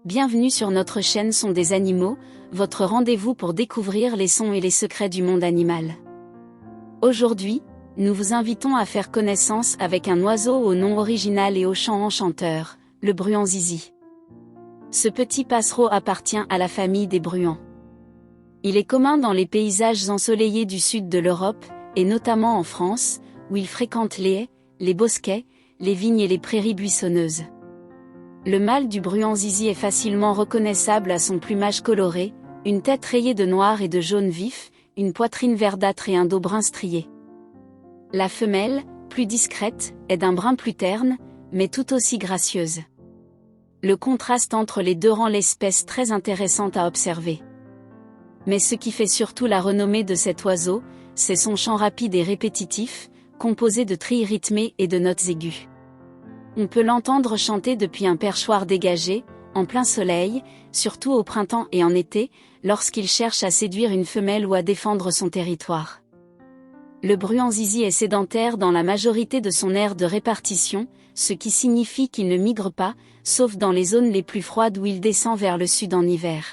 Bienvenue sur notre chaîne Son des animaux, votre rendez-vous pour découvrir les sons et les secrets du monde animal. Aujourd'hui, nous vous invitons à faire connaissance avec un oiseau au nom original et au chant enchanteur, le bruant zizi. Ce petit passereau appartient à la famille des bruants. Il est commun dans les paysages ensoleillés du sud de l'Europe, et notamment en France, où il fréquente les haies, les bosquets, les vignes et les prairies buissonneuses. Le mâle du bruant zizi est facilement reconnaissable à son plumage coloré, une tête rayée de noir et de jaune vif, une poitrine verdâtre et un dos brun strié. La femelle, plus discrète, est d'un brun plus terne, mais tout aussi gracieuse. Le contraste entre les deux rend l'espèce très intéressante à observer. Mais ce qui fait surtout la renommée de cet oiseau, c'est son chant rapide et répétitif, composé de trilles rythmées et de notes aiguës. On peut l'entendre chanter depuis un perchoir dégagé, en plein soleil, surtout au printemps et en été, lorsqu'il cherche à séduire une femelle ou à défendre son territoire. Le bruant zizi est sédentaire dans la majorité de son aire de répartition, ce qui signifie qu'il ne migre pas, sauf dans les zones les plus froides où il descend vers le sud en hiver.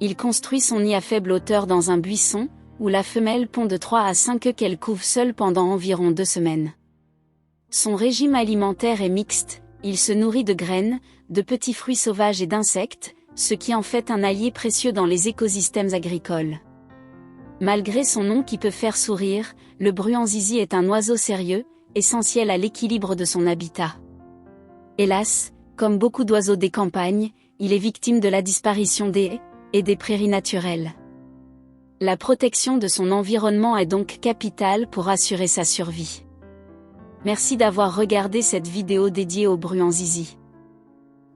Il construit son nid à faible hauteur dans un buisson, où la femelle pond de 3 à 5 œufs qu'elle couve seule pendant environ 2 semaines. Son régime alimentaire est mixte, il se nourrit de graines, de petits fruits sauvages et d'insectes, ce qui en fait un allié précieux dans les écosystèmes agricoles. Malgré son nom qui peut faire sourire, le bruant zizi est un oiseau sérieux, essentiel à l'équilibre de son habitat. Hélas, comme beaucoup d'oiseaux des campagnes, il est victime de la disparition des haies et des prairies naturelles. La protection de son environnement est donc capitale pour assurer sa survie. Merci d'avoir regardé cette vidéo dédiée au bruant zizi.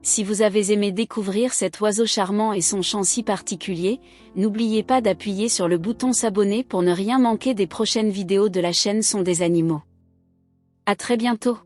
Si vous avez aimé découvrir cet oiseau charmant et son chant si particulier, n'oubliez pas d'appuyer sur le bouton s'abonner pour ne rien manquer des prochaines vidéos de la chaîne Son des animaux. À très bientôt.